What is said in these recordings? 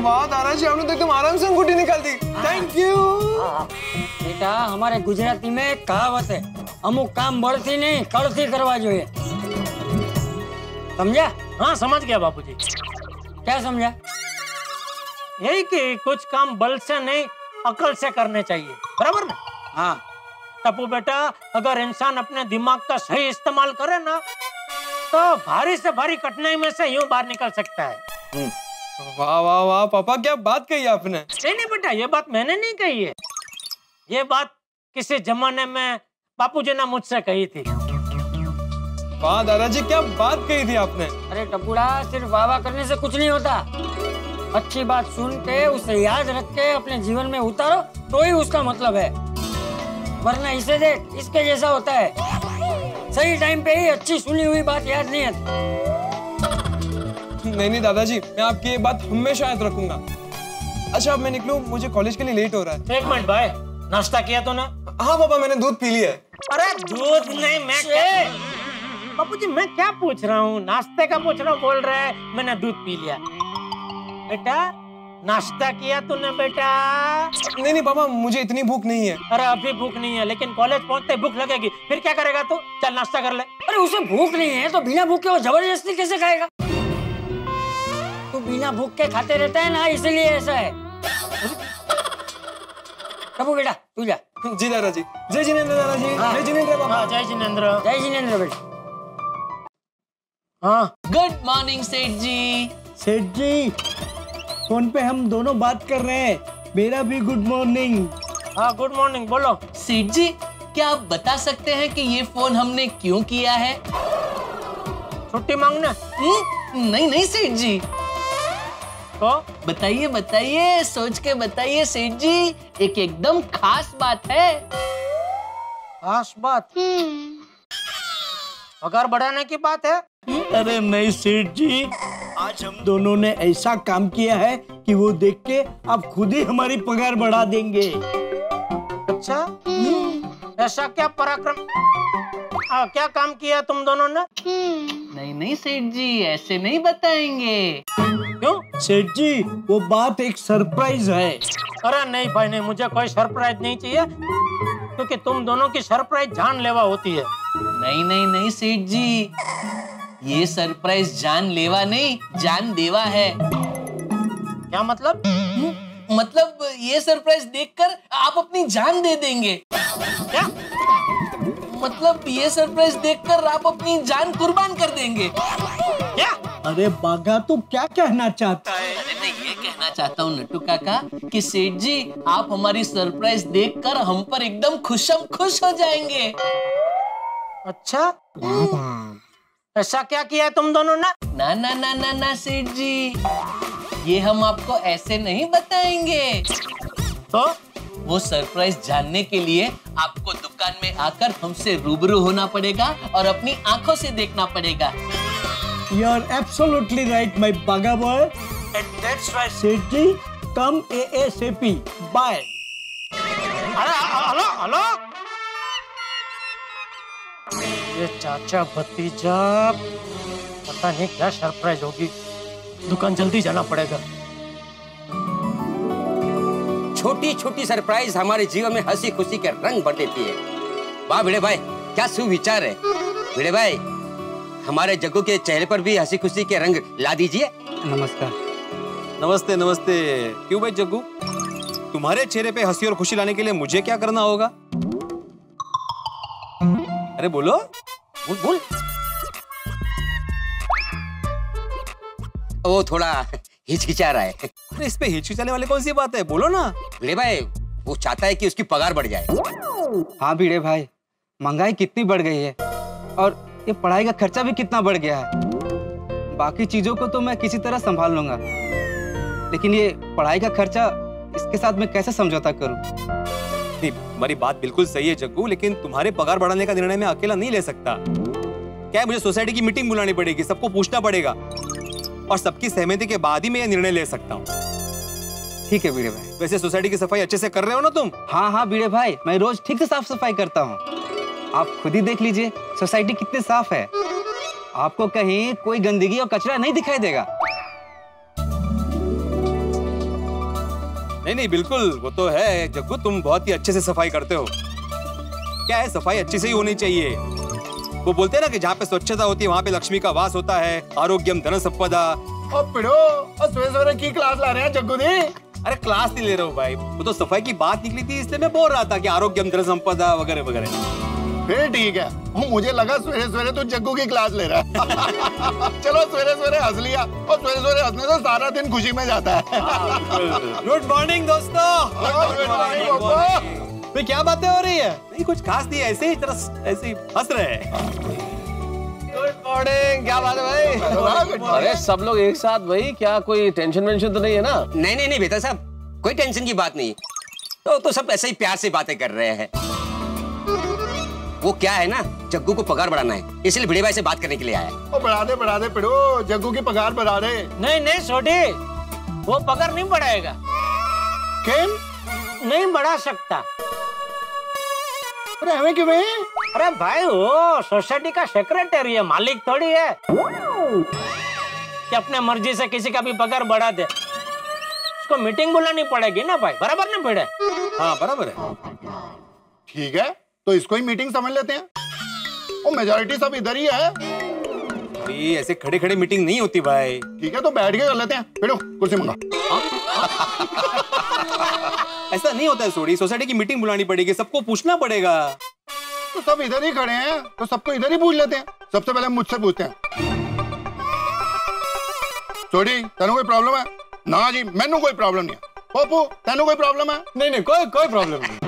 वाह दादाजी, आपने तो एकदम आराम से अंगूठी निकाल दी। Thank you. बेटा हमारे गुजराती में एक कहावत है, अमुक काम बड़थी नहीं कड़थी करवा જોઈએ। समझा? हाँ समझ गया बापूजी। क्या समझा? यही कि कुछ काम बल से नहीं अकल से करने चाहिए, बराबर ना? हाँ। टप्पू बेटा, अगर इंसान अपने दिमाग का सही इस्तेमाल करे ना तो भारी से भारी कठिनाई में से यूं बाहर निकल सकता है। वाह वाह वाह पापा, क्या बात कही आपने। नहीं बेटा, ये बात मैंने नहीं कही है, ये बात किसी जमाने में बापूजी ने मुझसे कही थी। वाह दादाजी, क्या बात कही थी आपने। अरे टपुड़ा, सिर्फ वाह वाह करने से कुछ नहीं होता। अच्छी बात सुन के उसे याद रख के अपने जीवन में उतारो तो ही उसका मतलब है, वरना इसे देख इसके जैसा होता है। सही टाइम पे ही अच्छी सुनी हुई बात याद नहीं आती। नहीं दादाजी, मैं आपकी ये बात हमेशा याद रखूंगा। अच्छा अब मैं निकलूं, मुझे कॉलेज के लिए लेट हो रहा है। एक मिनट भाई, नाश्ता किया तूने? हाँ पापा, मैंने दूध पी लिया है। अरे दूध नहीं, मैं बापूजी मैं क्या पूछ रहा हूँ, नाश्ते का पूछ रहा हूँ, बोल रहा है मैंने दूध पी लिया। बेटा नाश्ता किया तूने बेटा? नहीं पापा, मुझे इतनी भूख नहीं है। अरे अभी भूख नहीं है, लेकिन कॉलेज पहुंचते भूख लगेगी, फिर क्या करेगा तू? चल नाश्ता कर ले। अरे उसे भूख नहीं है तो बिना भूख के वो जबरदस्ती कैसे खाएगा? तू बिना भूख के खाते रहता है ना, इसलिए ऐसा है। टप्पू बेटा तू जा। जी दादाजी। जय जिनेंद्र दादाजी। जय जिनेंद्र पापा। जय जिनेंद्र। जय जिनेंद्र बेटा। हाँ गुड मॉर्निंग सेठ जी। सेठ जी, फोन पे हम दोनों बात कर रहे हैं, मेरा भी गुड मॉर्निंग। हाँ गुड मॉर्निंग, बोलो। सेठ जी, क्या आप बता सकते हैं कि ये फोन हमने क्यों किया है? छुट्टी मांगने? नहीं सेठ जी। तो बताइए बताइए, सोच के बताइए सेठ जी, एक एकदम खास बात है। खास बात? पगार बढ़ाने की बात है? अरे नहीं सेठ जी, आज हम दोनों ने ऐसा काम किया है कि वो देख के आप खुद ही हमारी पगार बढ़ा देंगे। अच्छा, ऐसा क्या पराक्रम, क्या काम किया तुम दोनों ने? नहीं सेठ जी, ऐसे नहीं बताएंगे। क्यों? सेठ जी, वो बात एक सरप्राइज है। अरे नहीं भाई नहीं, मुझे कोई सरप्राइज नहीं चाहिए, क्योंकि तुम दोनों की सरप्राइज जानलेवा होती है। नहीं सेठ जी, ये सरप्राइज जानलेवा नहीं, जानदेवा है। क्या मतलब? मतलब ये सरप्राइज देखकर आप अपनी जान दे देंगे। क्या मतलब ये सरप्राइज देखकर आप अपनी जान कुर्बान कर देंगे। क्या? अरे बागा, तो क्या कहना चाहता है? अरे मैं ये कहना चाहता हूँ नट्टू काका कि सेठ जी, आप हमारी सरप्राइज देखकर हम पर एकदम खुशम खुश हो जाएंगे। अच्छा, ऐसा क्या किया है तुम दोनों ने? ना सेठ जी, ये हम आपको ऐसे नहीं बताएंगे। तो वो सरप्राइज जानने के लिए आपको दुकान में आकर हमसे रूबरू होना पड़ेगा और अपनी आंखों से देखना पड़ेगा। You are absolutely right, my baga boy. And that's why सेठ जी, come ASAP. Bye. हेलो, ये चाचा भतीजा, पता नहीं क्या सरप्राइज होगी, दुकान जल्दी जाना पड़ेगा। छोटी छोटी सरप्राइज हमारे जीवन में हंसी खुशी के रंग भर देती है। वाह भिड़े भाई, क्या सुविचार है। भिड़े भाई, हमारे जग्गू के चेहरे पर भी हंसी खुशी के रंग ला दीजिए। नमस्कार। नमस्ते नमस्ते। क्यों भाई जग्गू, तुम्हारे चेहरे पे हंसी और खुशी लाने के लिए मुझे क्या करना होगा? अरे बोलो, बोल। वो थोड़ा हिचकिचा रहा है। अरे इस पे हिचकिचाने वाली कौन सी बात है, बोलो ना। भिड़े भाई, वो चाहता है कि उसकी पगार बढ़ जाए। हाँ भिड़े भाई, महंगाई कितनी बढ़ गई है और ये पढ़ाई का खर्चा भी कितना बढ़ गया है। बाकी चीजों को तो मैं किसी तरह संभाल लूंगा, लेकिन ये पढ़ाई का खर्चा, इसके साथ मैं कैसे समझौता करूं? नहीं, तुम्हारी बात बिल्कुल सही है जग्गू, लेकिन तुम्हारे पगार बढ़ाने का निर्णय मैं अकेला नहीं ले सकता। क्या है, मुझे सोसाइटी की मीटिंग बुलानी पड़ेगी, सबको पूछना पड़ेगा और सबकी सहमति के बाद ही मैं ये निर्णय ले सकता हूँ। ठीक है भिड़े भाई। वैसे सोसाइटी की सफाई अच्छे से कर रहे हो ना तुम? हाँ भिड़े भाई, मैं रोज ठीक से साफ सफाई करता हूँ। आप खुद ही देख लीजिए सोसाइटी कितनी साफ है, आपको कहीं कोई गंदगी और कचरा नहीं दिखाई देगा। नहीं नहीं बिल्कुल, वो तो है जग्गू, तुम बहुत ही अच्छे से सफाई करते हो। क्या है, सफाई अच्छी से ही होनी चाहिए। वो बोलते हैं ना कि जहाँ पे स्वच्छता होती है वहाँ पे लक्ष्मी का वास होता है, आरोग्यम धन संपदा। और पिड़ो, और सुबह की क्लास ला रहे हैं जग्गू दी। अरे क्लास नहीं ले रहा हूँ भाई, वो तो सफाई की बात निकली थी इसलिए मैं बोल रहा था कि आरोग्यम धन संपदा वगैरह वगैरह। फिर ठीक है, मुझे लगा सवेरे सवेरे तू जग्गू की क्लास ले रहा है। चलो सवेरे सवेरे हंस लिया, और सवेरे सवेरे हंसने से सारा दिन खुशी में जाता है। गुड मॉर्निंग दोस्तों। गुड मॉर्निंग पापा। भाई क्या बातें हो रही है? नहीं कुछ खास नहीं, ऐसे ही तरह ऐसे ही हंस रहे हैं। गुड मॉर्निंग, क्या बात है भाई? अरे सब लोग एक साथ भाई, क्या कोई टेंशन वेंशन तो नहीं है ना? नहीं नहीं नहीं बेटा साहब, कोई टेंशन की बात नहीं। तो सब ऐसे ही प्यार से बातें कर रहे हैं। वो क्या है ना, जग्गू को पगार बढ़ाना है, इसलिए भिड़े भाई से बात करने के लिए आया। ओ बढ़ा दे पिड़ो, जग्गू की पगार बढ़ा दे। नहीं नहीं छोटी, वो पगार नहीं बढ़ाएगा। क्यों नहीं बढ़ा सकता। अरे हमें क्यों नहीं? अरे भाई वो सोसाइटी का सेक्रेटरी है, मालिक थोड़ी है कि अपने मर्जी से किसी का भी पगार बढ़ा दे। उसको मीटिंग बुलानी पड़ेगी ना भाई, बराबर नहीं भिड़े? हाँ बराबर है। ठीक है, तो इसको ही मीटिंग समझ लेते हैं। वो मेजॉरिटी सब इधर ही है। ये ऐसे खड़े खड़े मीटिंग नहीं होती भाई। ठीक है, तो बैठ के कर लेते हैं। पिड़ो कुर्सी मंगा। ऐसा नहीं होता है सोडी, सोसाइटी की मीटिंग बुलानी पड़ेगी, सबको पूछना पड़ेगा। तो सब इधर ही खड़े हैं, तो सबको इधर ही पूछ लेते हैं। सबसे पहले मुझसे पूछते हैं, सोडी तेनू कोई प्रॉब्लम है? ना जी मैनू कोई प्रॉब्लम नहीं है। पप्पू तेनू कोई प्रॉब्लम है? नहीं नहीं कोई प्रॉब्लम नहीं।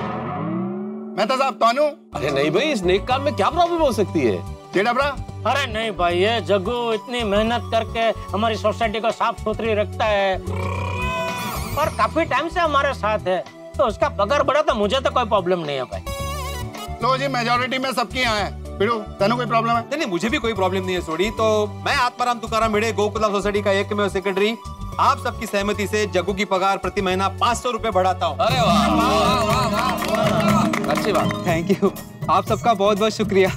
मेहता साहब तानू? अरे नहीं भाई, इस नेक काम में क्या प्रॉब्लम हो सकती है? जेड़ा ब्रा? अरे नहीं भाई, ये जग्गू इतनी मेहनत करके हमारी सोसाइटी को साफ सुथरी रखता है और काफी टाइम से हमारे साथ है, तो उसका पगार बढ़ा तो मुझे तो कोई प्रॉब्लम नहीं है भाई। लो जी मेजॉरिटी में सबकी यहाँ है। पिड़ो तेनू कोई प्रॉब्लम है? नहीं मुझे भी कोई प्रॉब्लम नहीं है सोडी। तो मैं आत्माराम तुकाराम भिड़े, गोकुला सोसाइटी का एकमेव सेक्रेटरी, आप सबकी सहमति से जग्गू की पगार प्रति महीना 500 रुपए बढ़ाता हूँ। अरे वाह, अच्छी बात। थैंक यू, आप सबका बहुत बहुत शुक्रिया।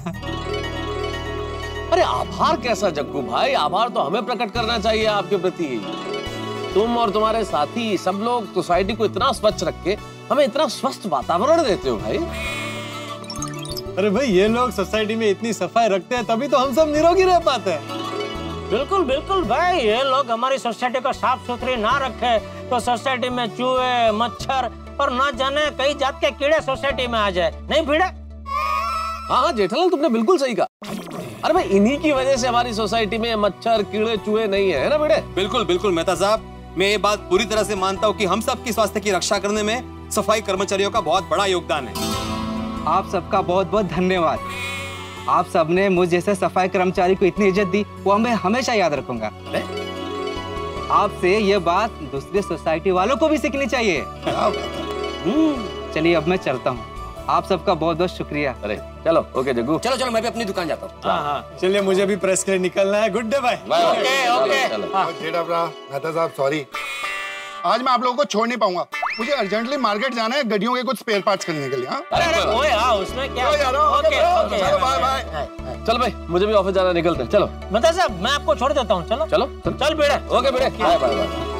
अरे आभार कैसा जग्गू भाई, आभार तो हमें प्रकट करना चाहिए आपके प्रति। तुम और तुम्हारे साथी सब लोग सोसाइटी को इतना स्वच्छ रख के हमें इतना स्वस्थ वातावरण देते हो भाई। अरे भाई ये लोग सोसाइटी में इतनी सफाई रखते हैं तभी तो हम सब निरोगी रह पाते हैं। बिल्कुल बिल्कुल भाई, ये लोग हमारी सोसाइटी को साफ सुथरी ना रखे तो सोसाइटी में चूहे, मच्छर और ना जाने कई जात के कीड़े सोसाइटी में आ जाए। नहीं भिड़े? हाँ जेठालाल तुमने बिल्कुल सही कहा। अरे भाई इन्हीं की वजह से हमारी सोसाइटी में मच्छर, कीड़े, चूहे नहीं है ना भिड़े? बिल्कुल बिल्कुल मेहता साहब, मैं ये बात पूरी तरह से मानता हूँ कि हम सबकी स्वास्थ्य की रक्षा करने में सफाई कर्मचारियों का बहुत बड़ा योगदान है। आप सबका बहुत बहुत धन्यवाद। आप सबने मुझ जैसे सफाई कर्मचारी को इतनी इज्जत दी, वो मैं हमेशा याद रखूंगा। आपसे ये बात दूसरे सोसाइटी वालों को भी सीखनी चाहिए। चलिए अब मैं चलता हूँ, आप सबका बहुत बहुत शुक्रिया। अरे चलो ओके जग्गू, चलो चलो मैं भी अपनी दुकान जाता हूँ। हाँ चलिए, मुझे भी प्रेस के लिए निकलना है। गुड डे भाई। Okay okay. जेड़ा ब्रा, मेहता साहब सॉरी, आज मैं आप लोगों को छोड़ नहीं पाऊंगा। मुझे अर्जेंटली मार्केट जाना है गाड़ियों के कुछ स्पेयर पार्ट्स खरीदने के लिए। हाँ अरे ओए हाँ, उसमें क्या? ओके ओके चलो बाय बाय। चल भाई मुझे भी ऑफिस जाना, निकलते हैं। चलो मतलब साहब मैं आपको छोड़ देता हूँ। चलो चलो चल भिड़े। ओके भिड़े, बाय बाय बाय।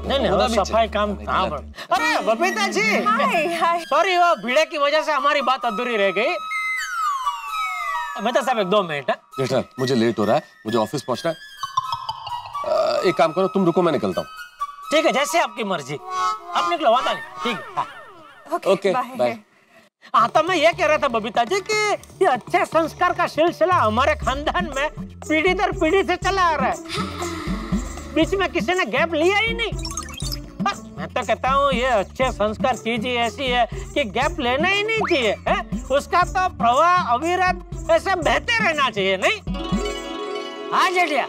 नहीं वो सफाई काम कहाँ पर? अरे बबीता जी, सॉरी वो भिड़े की वजह से हमारी बात अधूरी रह गई। मेहता साहब 1-2 मिनट। जेठा मुझे लेट हो रहा है, मुझे ऑफिस पहुंचना है। एक काम करो, तुम रुको, मैं निकलता हूँ। ठीक है, जैसे आपकी मर्जी। आप निकलो, वादा नहीं। ठीक है ओके बाय। हाँ तो मैं ये कह रहा था बबीता जी कि ये अच्छे संस्कार का सिलसिला हमारे खानदान में पीढ़ी दर पीढ़ी से चला आ रहा है, बीच में किसी ने गैप लिया ही नहीं। बस मैं तो कहता हूँ ये अच्छे संस्कार चीज ही ऐसी है कि गैप लेना ही नहीं चाहिए है? उसका तो प्रवाह अविरत ऐसे बहते रहना चाहिए। नहीं हाँ जेठिया?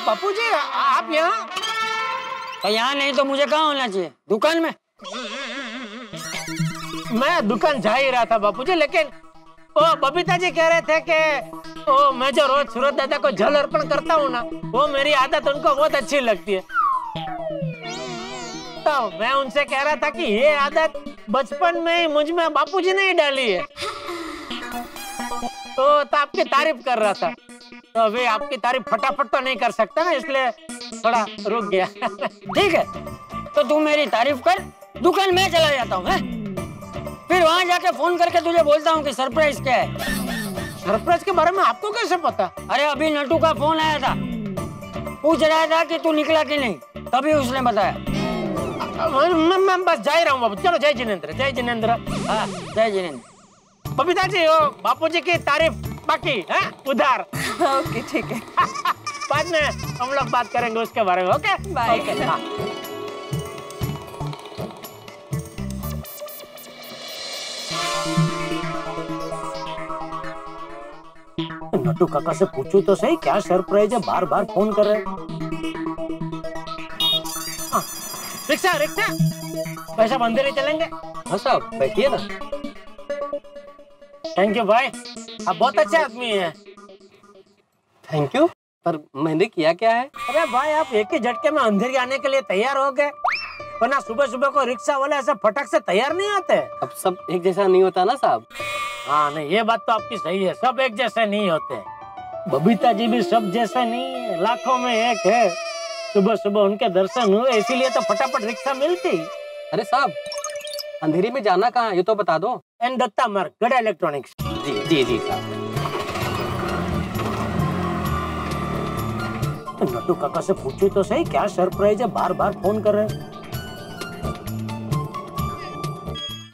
बापू जी आप यहाँ? तो यहाँ नहीं तो मुझे कहाँ होना चाहिए? दुकान में। मैं दुकान जा ही रहा था बापूजी, लेकिन वो बबीता जी कह रहे थे कि वो मैं जो रोज सूरज दादा को जल अर्पण करता हूँ ना, वो मेरी आदत उनको बहुत अच्छी लगती है। तो मैं उनसे कह रहा था कि ये आदत बचपन में ही मुझ में बापूजी ने ही डाली है। तो आपकी तारीफ कर रहा था, तो अभी आपकी तारीफ फटाफट तो नहीं कर सकता ना, इसलिए थोड़ा रुक गया। ठीक है, तो तू मेरी तारीफ कर, दुकान में चला जाता हूँ, फिर वहाँ जाके फोन करके तुझे बोलता हूँ कि सरप्राइज क्या है। सरप्राइज के बारे में आपको कैसे पता? अरे अभी नटू का फोन आया था, पूछ रहा था कि तू निकला कि नहीं, तभी उसने बताया। मैं बस जा ही रहा हूँ बाबू। चलो जय जिनेंद्र, जय जिनेंद्र। हाँ जय जिनेंद्र। बबीता जी वो बापू जी की तारीफ बाकी है उधार। ओके ठीक है। बाद में हम लोग बात करेंगे उसके बारे में। Okay bye. ओके हाँ। नटू काका से पूछूं तो सही क्या सरप्राइज है, बार बार फोन कर रहे। रिक्शा रिक्शा, पैसा बंदे नहीं चलेंगे? हाँ साहब बैठिए ना। थैंक यू भाई, आप बहुत अच्छे आदमी हैं। थैंक यू, पर मैंने किया क्या है? अरे भाई आप एक ही झटके में अंधेरी आने के लिए तैयार हो गए, वरना सुबह सुबह को रिक्शा वाले ऐसे फटक से तैयार नहीं होते। अब सब एक जैसा नहीं होता ना साहब। हाँ नहीं, ये बात तो आपकी सही है, सब एक जैसे नहीं होते। बबीता जी भी सब जैसे नहीं है, लाखों में एक है। सुबह सुबह उनके दर्शन हुए इसीलिए तो फटाफट रिक्शा मिलती। अरे साहब अंधेरी में जाना कहाँ, ये तो बता दो। एन दत्ता मार्ग, गड़ा इलेक्ट्रॉनिक्स। जी जी जी साहब। नटू काका से पूछूं तो सही क्या सरप्राइज है, बार बार फोन कर रहे।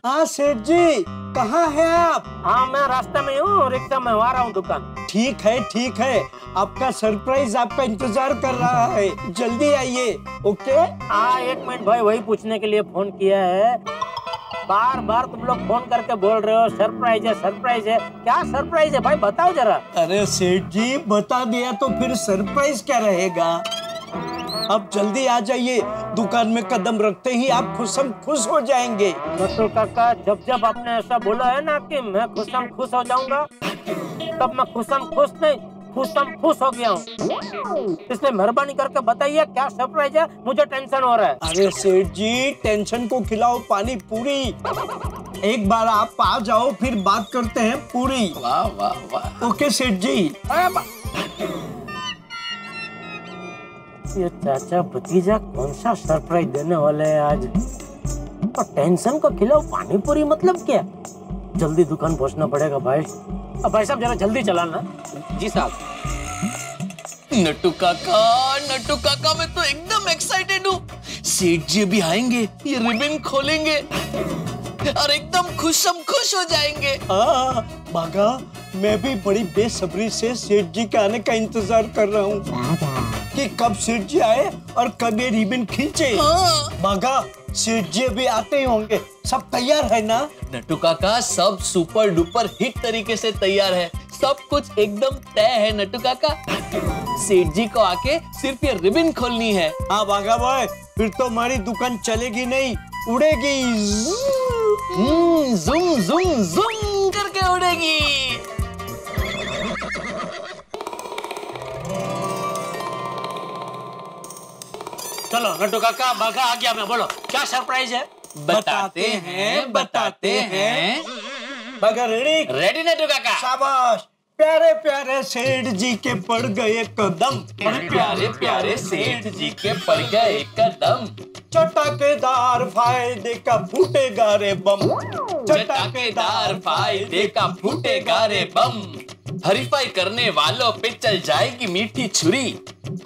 हाँ सेठ जी, कहाँ है आप? हाँ मैं रास्ते में हूँ, रिक्शा में आ रहा हूँ दुकान। ठीक है, आपका सरप्राइज आपका इंतजार कर रहा है, जल्दी आइए। ओके। हाँ एक मिनट भाई, वही पूछने के लिए फोन किया है। बार बार तुम लोग फोन करके बोल रहे हो सरप्राइज है सरप्राइज है, क्या सरप्राइज है भाई बताओ जरा। अरे सेठ जी बता दिया तो फिर सरप्राइज क्या रहेगा। अब जल्दी आ जाइए, दुकान में कदम रखते ही आप खुश हो जाएंगे। नटू काका जब जब आपने ऐसा बोला है ना कि मैं खुश हो जाऊंगा, तब मैं खुश नहीं खुश हो गया हूँ। इसलिए मेहरबानी करके बताइए क्या सरप्राइज है, मुझे टेंशन हो रहा है। अरे सेठ जी टेंशन को खिलाओ पानी पूरी। एक बार आप आ जाओ फिर बात करते हैं पूरी। वाह वाह वाह। ओके सेठ जी। ये चाचा भतीजा कौन सा सरप्राइज देने वाले हैं आज। और टेंशन को खिलाओ पानी पूरी मतलब क्या? जल्दी दुकान पहुंचना पड़ेगा भाई। अब भाई साहब जरा जल्दी चलाना। जी साहब। नट्टू काका मैं तो एकदम एक्साइटेड हूँ। सेठ जी भी आएंगे, ये रिबन खोलेंगे और एकदम खुश हो जाएंगे। बागा मैं भी बड़ी बेसब्री से सेठ जी के आने का इंतजार कर रहा हूँ कि कब सेठ जी आए और कब ये रिबन खींचे। बागा सेठ जी अभी आते ही होंगे, सब तैयार है ना? नट्टू काका सब सुपर डुपर हिट तरीके से तैयार है, सब कुछ एकदम तय है नट्टू काका। सेठ जी को आके सिर्फ ये रिबन खोलनी है। हाँ बागा भाई, फिर तो हमारी दुकान चलेगी नहीं, उड़ेगी। ज़ूम ज़ूम ज़ूम करके उड़ेगी। चलो नट्टू काका बागा आ गया मैं, बोलो क्या सरप्राइज है? बताते हैं। बागा रेडी नट्टू काका। शाबाश। प्यारे प्यारे सेठ जी के पड़ गए कदम, प्यारे सेठ जी के पड़ गए कदम। चटाकेदार फायदे का फूटेगा रे बम, चटाकेदार फायदे का फूटेगा रे बम। हरीफाई करने वालों पे चल जाएगी मीठी छुरी,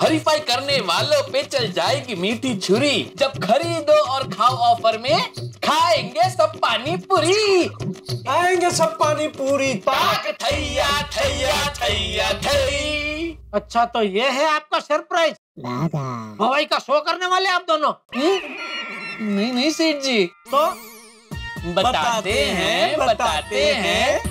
हरीफाई करने वालों पे चल जाएगी मीठी छुरी। जब खरीदो और खाओ ऑफर में, खाएंगे सब पानी पूरी, आएंगे सब पानी पूरी। ताक थैया थैया थैया थई। अच्छा तो ये है आपका सरप्राइज? हवाई का शो करने वाले आप दोनों? नहीं सेठ जी, तो बताते हैं।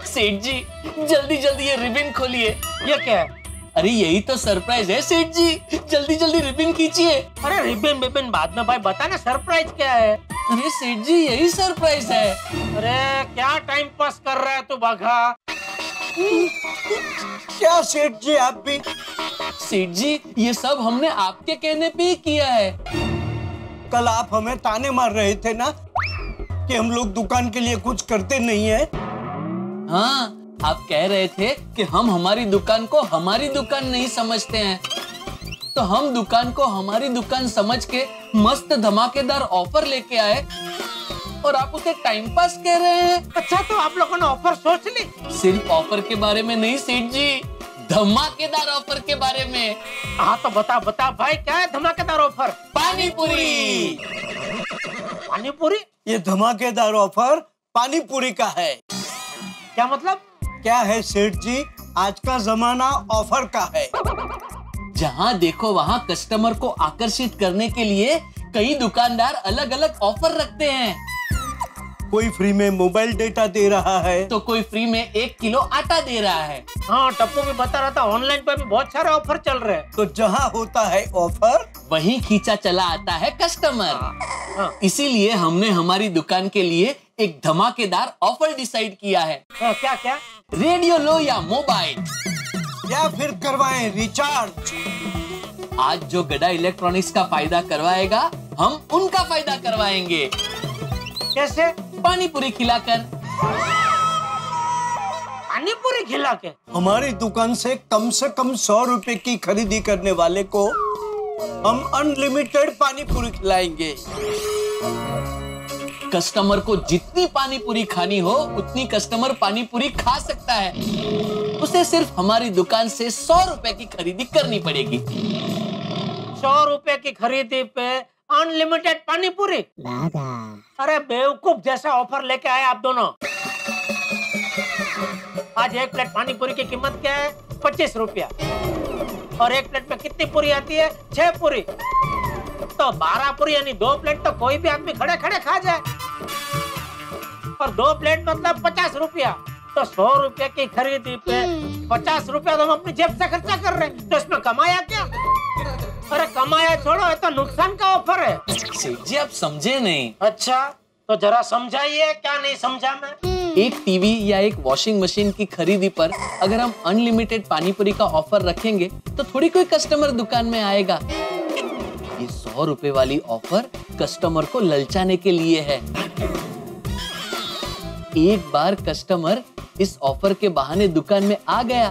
सेठ जी जल्दी ये रिबन खोलिए। ये क्या है? अरे यही तो सरप्राइज है सेठ जी, जल्दी रिबन खींचिए। अरे रिबन बाद में भाई बता ना सरप्राइज क्या है। अरे सेठ जी यही सरप्राइज है। अरे क्या टाइम पास कर रहा है तू बाघा? क्या सेठ जी आप भी? सेठ जी ये सब हमने आपके कहने पे ही किया है। कल आप हमें ताने मार रहे थे ना कि हम लोग दुकान के लिए कुछ करते नहीं है। हाँ आप कह रहे थे कि हम हमारी दुकान को हमारी दुकान नहीं समझते हैं। तो हम दुकान को हमारी दुकान समझ के मस्त धमाकेदार ऑफर लेके आए और आप उसे टाइम पास कह रहे हैं। अच्छा, तो आप लोगों ने ऑफर सोच ली? सिर्फ ऑफर के बारे में नहीं सेठ जी, धमाकेदार ऑफर के बारे में। हाँ तो बता बता भाई, क्या है धमाकेदार ऑफर? पानी पूरी। पानी पूरी? ये धमाकेदार ऑफर पानी पूरी का है। क्या मतलब? क्या है सेठ जी, आज का जमाना ऑफर का है। जहाँ देखो वहाँ कस्टमर को आकर्षित करने के लिए कई दुकानदार अलग अलग ऑफर रखते हैं। कोई फ्री में मोबाइल डेटा दे रहा है, तो कोई फ्री में 1 किलो आटा दे रहा है। हाँ, टप्पू भी बता रहा था ऑनलाइन पर भी बहुत सारे ऑफर चल रहे हैं। तो जहाँ होता है ऑफर, वहीं खींचा चला आता है कस्टमर। इसीलिए हमने हमारी दुकान के लिए एक धमाकेदार ऑफर डिसाइड किया है। क्या क्या? रेडियो लो या मोबाइल, या फिर करवाएं रिचार्ज। आज जो गड़ा इलेक्ट्रॉनिक्स का फायदा करवाएगा, हम उनका फायदा करवाएंगे। कैसे? पानी पूरी खिलाकर। पानी पूरी खिला के? हमारी दुकान से कम 100 रुपए की खरीदी करने वाले को हम अनलिमिटेड पानी पूरी खिलाएंगे। कस्टमर को जितनी पानी पूरी खानी हो उतनी कस्टमर पानी पूरी खा सकता है। उसे सिर्फ हमारी दुकान से 100 रुपए की खरीदी करनी पड़ेगी। 100 रुपए की खरीदी पे अनलिमिटेड पानी पूरी? अरे बेवकूफ जैसा ऑफर लेके आए आप दोनों। आज एक प्लेट पानी पूरी की कीमत क्या है? 25 रुपया। और एक प्लेट में कितनी पूरी आती है? 6 पूरी। तो 12 पूरी यानी 2 प्लेट तो कोई भी आदमी खड़े खड़े खा जाए। और 2 प्लेट मतलब 50 रुपया। तो 100 रुपया की खरीदी पे 50 रुपया तो हम अपनी जेब से खर्चा कर रहे हैं। तो इसमें कमाया क्या? अरे कमाया छोड़ो, ये तो नुकसान का ऑफर है। सेठ जी आप समझे नहीं। अच्छा तो जरा समझाइए, क्या नहीं समझा मैं? एक टीवी या एक वॉशिंग मशीन की खरीदी पर अगर हम अनलिमिटेड पानी पूरी का ऑफर रखेंगे तो थोड़ी कोई कस्टमर दुकान में आएगा। ये 100 रुपए वाली ऑफर कस्टमर को ललचाने के लिए है। एक बार कस्टमर इस ऑफर के बहाने दुकान में आ गया,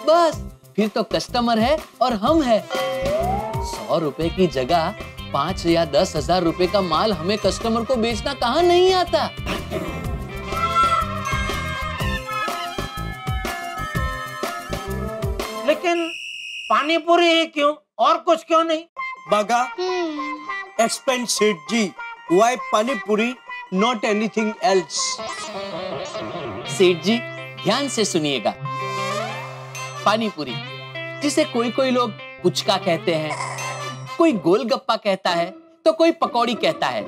बस फिर तो कस्टमर है और हम है। 100 रुपए की जगह 5 या 10 हजार रुपए का माल हमें कस्टमर को बेचना कहाँ नहीं आता। लेकिन पानी पूरी ही क्यों, और कुछ क्यों नहीं? बागा एक्सपेंड सेठ जी, वाई पानी पूरी, नॉट एनीथिंग एल्स। सेठ जी ध्यान से सुनिएगा। पानी पूरी जिसे कोई कोई लोग पुचका कहते हैं, कोई गोलगप्पा कहता है, तो कोई पकौड़ी कहता है।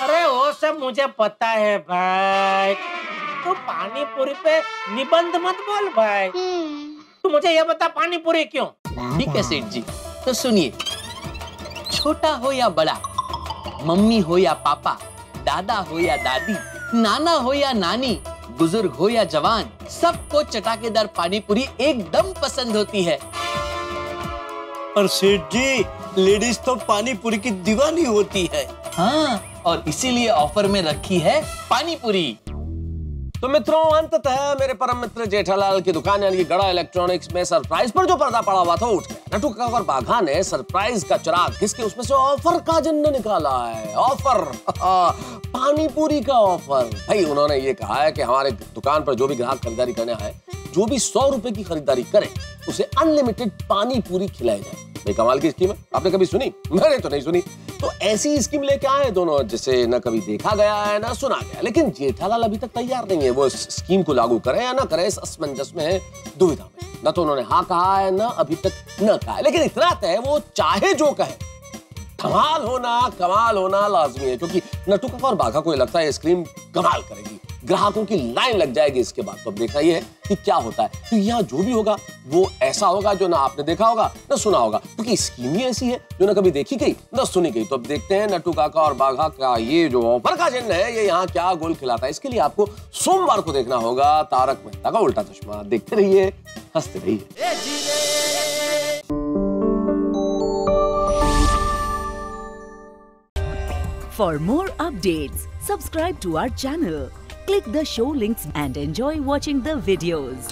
अरे वो सब मुझे पता है भाई, तो पानी पूरी पे निबंध मत बोल भाई। तू मुझे ये बता पानी पूरी क्यों? ठीक है सेठ जी, तो सुनिए। छोटा हो या बड़ा, मम्मी हो या पापा, दादा हो या दादी, नाना हो या नानी, बुजुर्ग हो या जवान, सबको चटाकेदार पानी पूरी एकदम पसंद होती है। पर सेठ जी, लेडीज तो पानी पूरी की दीवानी होती है। हाँ, और इसीलिए ऑफर में रखी है पानी पूरी। तो मित्रों, अंततः मेरे परम मित्र जेठालाल की दुकान यानी गड़ा इलेक्ट्रॉनिक्स में सरप्राइज पर जो पर्दा पड़ा हुआ था उठ गया। नटू काका और बाघा ने सरप्राइज का चिराग किसके उसमें से ऑफर का जिन्न निकाला है। ऑफर पानी पूरी का ऑफर। भाई उन्होंने ये कहा है कि हमारे दुकान पर जो भी ग्राहक खरीदारी करने आए, जो भी 100 रुपए की खरीदारी करे, उसे अनलिमिटेड पानी पूरी खिलाई जाए। भाई कमाल की स्कीम है, आपने कभी सुनी? मैंने तो नहीं सुनी। तो ऐसी स्कीम लेके आए दोनों, जिसे न कभी देखा गया है ना सुना गया। लेकिन जेठालाल अभी तक तैयार नहीं है वो इस स्कीम को लागू करें या ना करें, इस असमंजस में है, दुविधा में। न तो उन्होंने हाँ कहा है, ना अभी तक न कहा है। लेकिन इतना तय वो चाहे जो कहे, कमाल होना लाजमी है। क्योंकि नट्टू काका और बाघा को लगता है ये स्कीम कमाल करेगी, ग्राहकों की लाइन लग जाएगी इसके बाद। तो अब देखना ये है कि क्या होता है। तो यहाँ जो भी होगा वो ऐसा होगा जो ना आपने देखा होगा ना सुना होगा, क्योंकि स्कीम ही ऐसी है जो ना कभी देखी गई ना सुनी गई। तो अब देखते हैं नट्टू काका और बाघा का ये जो ऑफर का चिन्ह है, ये यहाँ क्या गोल खिलाता है। इसके लिए आपको सोमवार को देखना होगा तारक मेहता का उल्टा चश्मा। देखते रहिए, हंसते रहिए। For more updates, subscribe to our channel, click the show links and enjoy watching the videos.